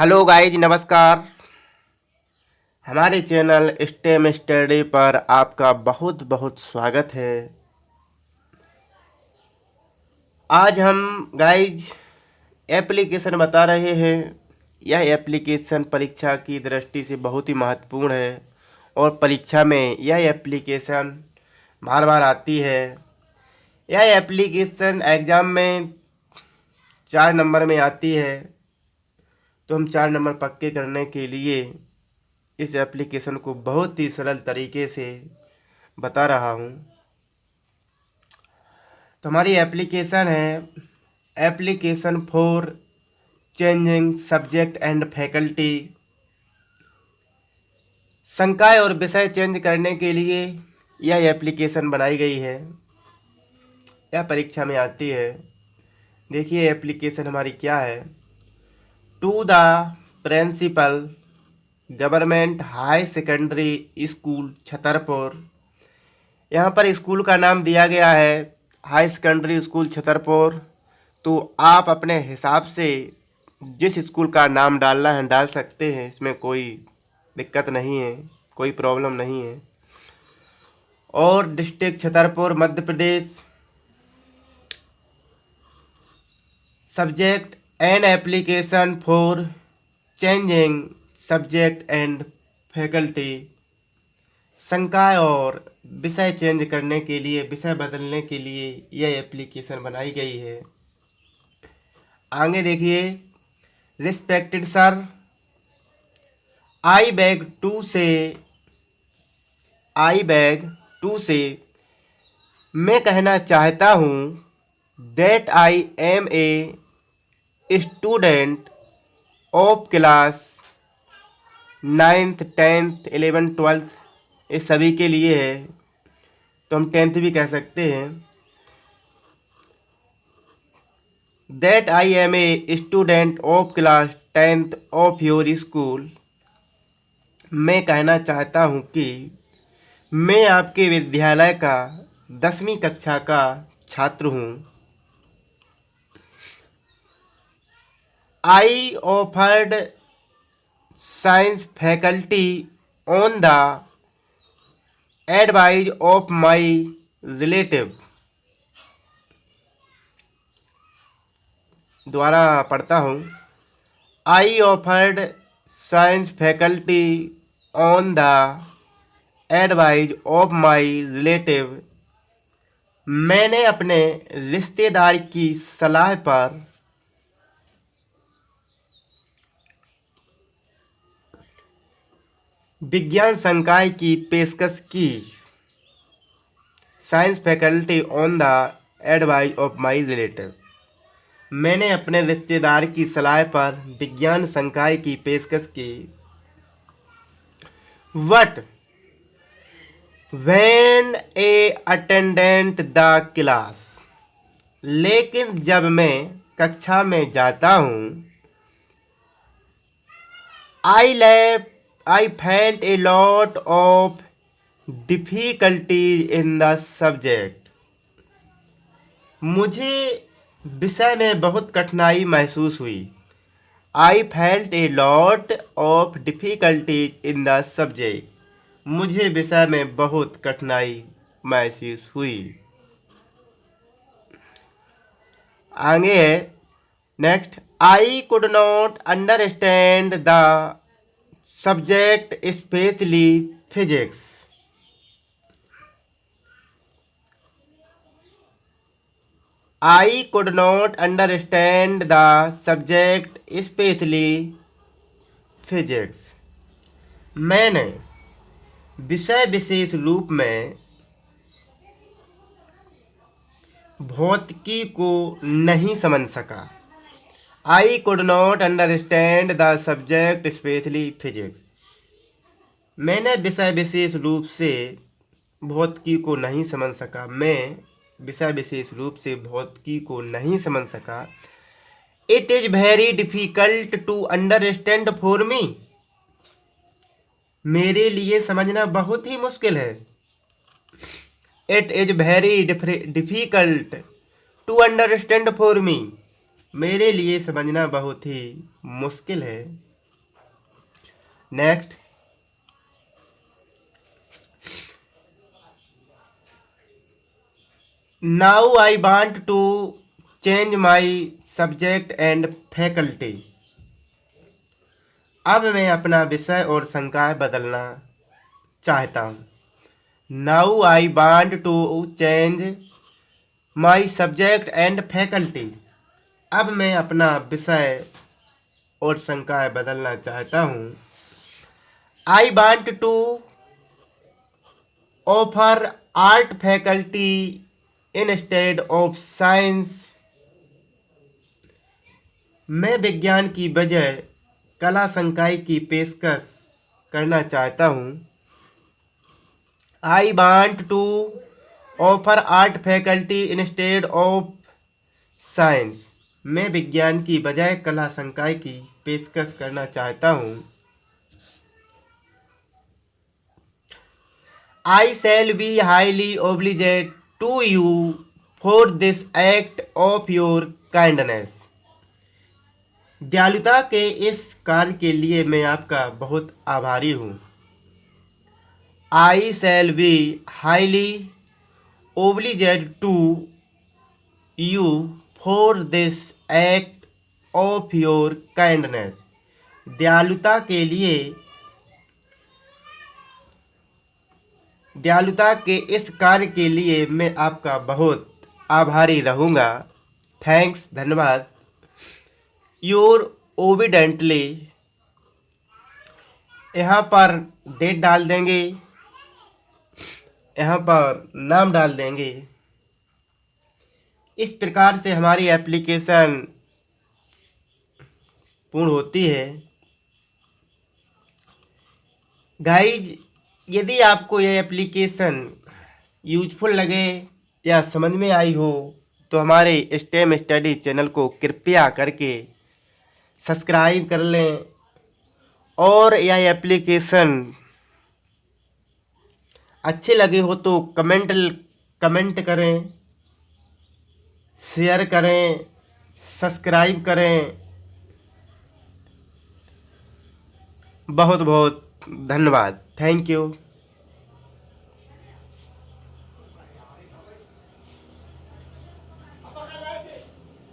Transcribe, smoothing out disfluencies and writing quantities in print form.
Hello guys, नमस्कार। हमारे channel stem study पर आपका बहुत बहुत स्वागत है। आज हम गाइज एप्लीकेशन बता रहे हैं। यह एप्लीकेशन परीक्षा की दृष्टि से बहुत ही महत्वपूर्ण है और परीक्षा में यह एप्लीकेशन बार बार आती है। यह एप्लीकेशन एग्ज़ाम में 4 नंबर में आती है, तो हम 4 नंबर पक्के करने के लिए इस एप्लीकेशन को बहुत ही सरल तरीके से बता रहा हूँ। तो हमारी एप्लीकेशन है application for changing subject and faculty. संकाय और विषय चेंज करने के लिए यह एप्लीकेशन बनाई गई है। यह परीक्षा में आती है। देखिए एप्लीकेशन हमारी क्या है। To the principal government high secondary school Chhatarpur. यहाँ पर स्कूल का नाम दिया गया है हाई सेकेंडरी स्कूल छतरपुर। तो आप अपने हिसाब से जिस स्कूल का नाम डालना है डाल सकते हैं, इसमें कोई दिक्कत नहीं है, कोई प्रॉब्लम नहीं है। और district Chhatarpur Madhya Pradesh. Subject and application for changing subject and faculty. संकाय और विषय चेंज करने के लिए, विषय बदलने के लिए यह एप्लीकेशन बनाई गई है। आगे देखिए। Respected sir, I beg to say मैं कहना चाहता हूँ that I am a student of class 9th 10th 11th 12th। ये सभी के लिए है, तो हम 10th भी कह सकते हैं। That I am a student of class 10th of your school. मैं कहना चाहता हूँ कि मैं आपके विद्यालय का 10वीं कक्षा का छात्र हूँ। I offered science faculty on the advice of my relative. द्वारा पढ़ता हूँ। I offered science faculty on the advice of my relative. मैंने अपने रिश्तेदार की सलाह पर विज्ञान संकाय की पेशकश की। Science faculty on the advice of my relative. मैंने अपने रिश्तेदार की सलाह पर विज्ञान संकाय की पेशकश की। What when A attendant the class. लेकिन जब मैं कक्षा में जाता हूँ I felt a lot of difficulties in the subject. मुझे विषय में बहुत कठिनाई महसूस हुई। I felt a lot of difficulties in the subject. मुझे विषय में बहुत कठिनाई महसूस हुई। आगे है next. I could not understand the subject specially physics. I could not understand the subject specially physics. मैंने विषय विशेष रूप में भौतिकी को नहीं समझ सका। I could not understand the subject specially physics. मैंने विषय विशेष रूप से भौतिकी को नहीं समझ सका। मैं विषय विशेष रूप से भौतिकी को नहीं समझ सका। It is very difficult to understand for me. मेरे लिए समझना बहुत ही मुश्किल है। It is very difficult to understand for me. मेरे लिए समझना बहुत ही मुश्किल है। Next. Now I want to change my subject and faculty. अब मैं अपना विषय और संकाय बदलना चाहता हूँ। Now I want to change my subject and faculty. अब मैं अपना विषय और संकाय बदलना चाहता हूँ। I want to offer art faculty instead of science. मैं विज्ञान की बजाय कला संकाय की पेशकश करना चाहता हूँ। I want to offer art faculty instead of science. मैं विज्ञान की बजाय कला संकाय की पेशकश करना चाहता हूँ। I shall be highly obligate to you for this act of your kindness. दयालुता के इस कार्य के लिए मैं आपका बहुत आभारी हूँ। I shall be highly obligate to you for this act of your kindness. दयालुता के इस कार्य के लिए मैं आपका बहुत आभारी रहूँगा। थैंक्स, धन्यवाद। योर ओबिडेंटली, यहाँ पर डेट डाल देंगे, यहाँ पर नाम डाल देंगे। इस प्रकार से हमारी एप्लीकेशन पूर्ण होती है। गाइज, यदि आपको यह एप्लीकेशन यूजफुल लगे या समझ में आई हो तो हमारे स्टेम स्टडी चैनल को कृपया करके सब्सक्राइब कर लें और यह एप्लीकेशन अच्छे लगे हो तो कमेंट करें, शेयर करें, सब्सक्राइब करें। बहुत बहुत धन्यवाद। Thank you.